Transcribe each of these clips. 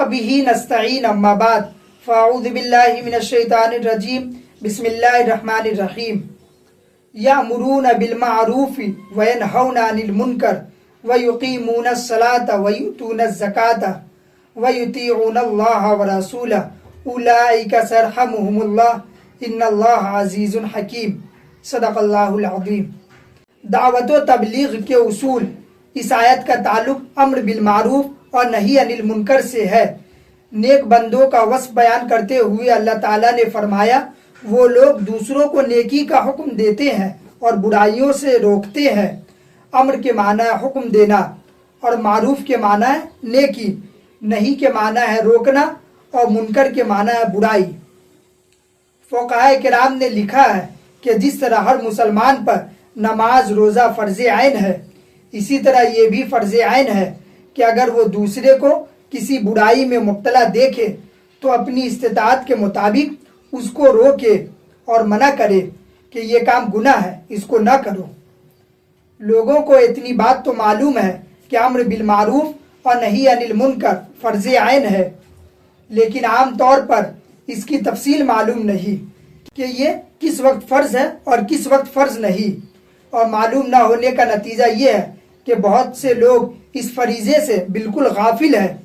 वबिही नस्तईन अम्मा बाद फ़अऊज़ु बिल्लाहि मिनश शैतानिर रजीम बिस्मिल्लाहिर रहमानिर रहीम यामुरूना बिल मारूफि व यनहौना अनिल मुनकर व युक़ीमूनस सलाता व युतूनज़ ज़काता व युतीऊनल्लाह व रसूलहु उलाइका सरहमुहुमुल्लाह इन्नल्लाह अज़ीज़ुन हकीम सदक़ल्लाहुल अज़ीम। दावत व तबलीग के उसूल। इस आयत का ताल्लुक अम्र बिल मारूफ और नही अनिल मुनकर से है। नेक बंदों का वस्फ बयान करते हुए अल्लाह ताला ने फरमाया, वो लोग दूसरों को नेकी का हुक्म देते हैं और बुराइयों से रोकते हैं। अम्र के माना है हुक्म देना और मारूफ के माना है नेकी, नही के माना है रोकना और मुनकर के माना है बुराई। फ़ुक़हा किराम ने लिखा है कि जिस तरह हर मुसलमान पर नमाज रोज़ा फ़र्ज़ ऐन है, इसी तरह ये भी फ़र्ज़ ऐन है कि अगर वो दूसरे को किसी बुराई में मुब्तला देखे तो अपनी इस्तिताअत के मुताबिक उसको रोके और मना करे कि ये काम गुनाह है, इसको ना करो। लोगों को इतनी बात तो मालूम है कि अम्र बिल मारूफ और नही अनिल मुनकर फ़र्ज़ ऐन है, लेकिन आम तौर पर इसकी तफसील मालूम नहीं कि ये किस वक्त फ़र्ज़ है और किस वक्त फ़र्ज़ नहीं। और मालूम ना होने का नतीजा ये है कि बहुत से लोग इस फरीज़े से बिल्कुल गाफिल हैं।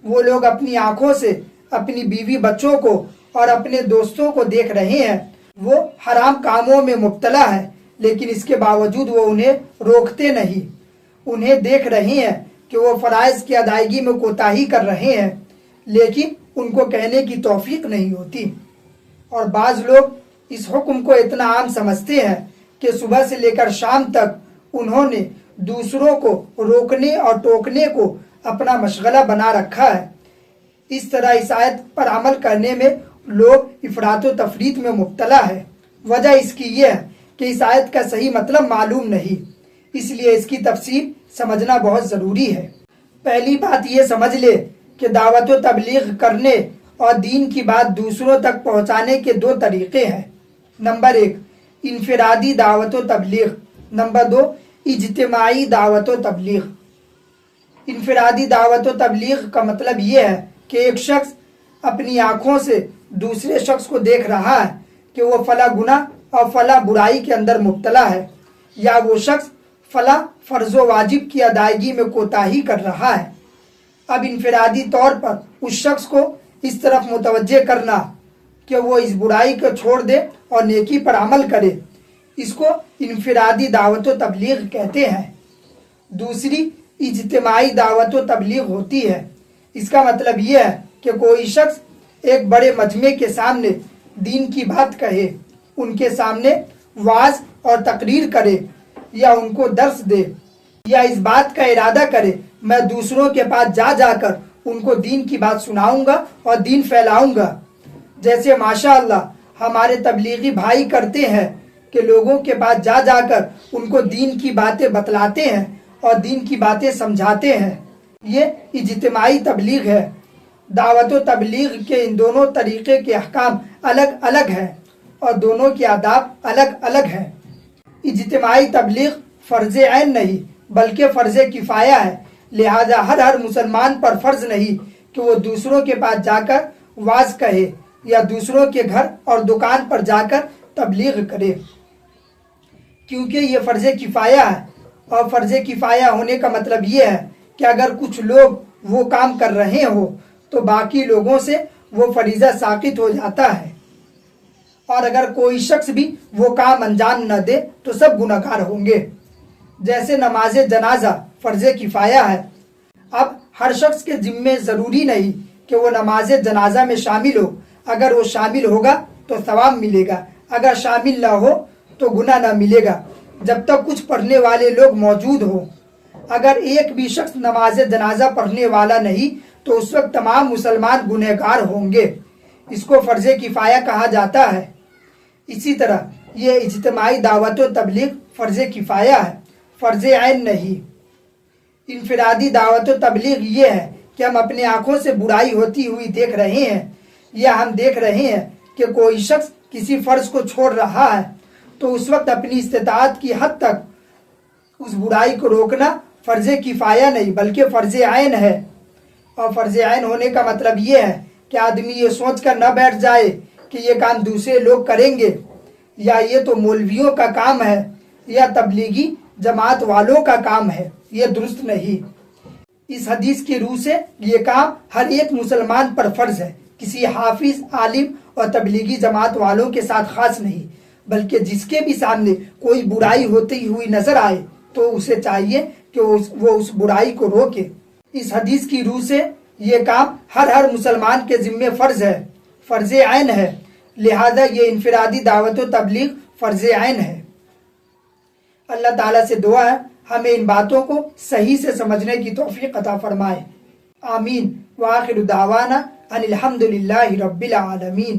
वो लोग अपनी आँखों से अपनी बीवी बच्चों को और अपने दोस्तों को देख रहे हैं, वो हराम कामों में मुब्तला है, लेकिन इसके बावजूद वो उन्हें रोकते नहीं। उन्हें देख रहे हैं कि वो फ़राइज़ की अदायगी में कोताही कर रहे हैं, लेकिन उनको कहने की तौफीक नहीं होती। और बाज़ लोग इस हुक्म को इतना आम समझते हैं कि सुबह से लेकर शाम तक उन्होंने दूसरों को रोकने और टोकने को अपना मशगला बना रखा है। इस तरह इस आयत पर अमल करने में लोग इफरात व तफरीत में मुब्तला है। वजह इसकी यह है कि इस आयत का सही मतलब मालूम नहीं, इसलिए इसकी तफसील समझना बहुत ज़रूरी है। पहली बात ये समझ ले कि दावत व तबलीग करने और दीन की बात दूसरों तक पहुँचाने के दो तरीक़े हैं। नंबर 1 इनफिरादी दावत व तबलीग, नंबर 2 इज्तिमाई दावत व तबलीग। इनफिरादी दावत व तबलीग का मतलब ये है कि एक शख्स अपनी आँखों से दूसरे शख्स को देख रहा है कि वो फला गुनाह और फला बुराई के अंदर मुब्तला है, या वो शख्स फला फ़र्ज़ व वाजिब की अदायगी में कोताही कर रहा है। अब इनफिरादी तौर पर उस शख्स को इस तरफ मुतवज्जे करना कि वो इस बुराई को छोड़ दे और नेकी पर अमल करे, इसको इनफिरादी दावत व तबलीग कहते हैं। दूसरी इज्तिमाई दावत व तबलीग होती है। इसका मतलब यह है कि कोई शख्स एक बड़े मजमे के सामने दीन की बात कहे, उनके सामने वाज और तकरीर करे या उनको दर्स दे, या इस बात का इरादा करे मैं दूसरों के पास जा जाकर उनको दीन की बात सुनाऊंगा और दीन फैलाऊंगा। जैसे माशाअल्लाह हमारे तबलीगी भाई करते हैं कि लोगों के पास जा जाकर उनको दीन की बातें बतलाते हैं और दीन की बातें समझाते हैं। ये इज्तिमाई तबलीग है। दावत व तबलीग के इन दोनों तरीक़े के अहकाम अलग अलग हैं और दोनों के आदाब अलग अलग हैं। इज्तिमाई तबलीग फ़र्ज़ ऐन नहीं बल्कि फ़र्ज़ किफ़ाया है, लिहाजा हर मुसलमान पर फ़र्ज़ नहीं कि वो दूसरों के पास जाकर वाज कहे या दूसरों के घर और दुकान पर जाकर तबलीग करे, क्योंकि ये फ़र्ज़ किफ़ाया है। और फ़र्ज़ किफ़ाया होने का मतलब ये है कि अगर कुछ लोग वो काम कर रहे हो तो बाकी लोगों से वो फरीज़ा साक़ित हो जाता है, और अगर कोई शख्स भी वो काम अंजाम न दे तो सब गुनहगार होंगे। जैसे नमाज जनाजा फ़र्ज़ किफ़ाया है। अब हर शख्स के ज़िम्मे ज़रूरी नहीं कि वो नमाज जनाजा में शामिल हो। अगर वो शामिल होगा तो सवाब मिलेगा, अगर शामिल ना हो तो गुनाह ना मिलेगा, जब तक कुछ पढ़ने वाले लोग मौजूद हो। अगर एक भी शख्स नमाज जनाजा पढ़ने वाला नहीं तो उस वक्त तमाम मुसलमान गुनहगार होंगे। इसको फ़र्ज़ किफ़ाया कहा जाता है। इसी तरह ये इज्तिमाई दावत व तबलीग फ़र्ज़ किफ़ाया है, फ़र्ज़ ऐन नहीं। इनफिरादी दावत व तबलीग ये है कि हम अपनी आँखों से बुराई होती हुई देख रहे हैं, या हम देख रहे हैं कि कोई शख्स किसी फ़र्ज़ को छोड़ रहा है, तो उस वक्त अपनी इस्तिताअत की हद तक उस बुराई को रोकना फ़र्ज़ किफ़ाया नहीं बल्कि फ़र्ज़ ऐन है। اور فرض عین ہونے کا مطلب یہ ہے کہ آدمی یہ سوچ کر نہ بیٹھ جائے کہ یہ کام دوسرے لوگ کریں گے یا یہ تو مولویوں کا کام ہے یا تبلیغی جماعت والوں کا کام ہے، یہ درست نہیں۔ اس حدیث کی روح سے یہ کام ہر ایک مسلمان پر فرض ہے، کسی حافظ، عالم اور تبلیغی جماعت والوں کے ساتھ خاص نہیں، بلکہ جس کے بھی سامنے کوئی برائی ہوتی ہوئی نظر آئے تو اسے چاہیے کہ وہ اس برائی کو روکے۔ اس حدیث کی روح سے یہ کام ہر مسلمان کے ذمے فرض ہے، فرض عین ہے، لہذا یہ انفرادی دعوت و تبلیغ فرض عین ہے۔ اللہ تعالیٰ سے دعا ہے ہمیں ان باتوں کو صحیح سے سمجھنے کی توفیق عطا فرمائے، آمین۔ وآخر دعوانا ان الحمد للہ رب العالمین۔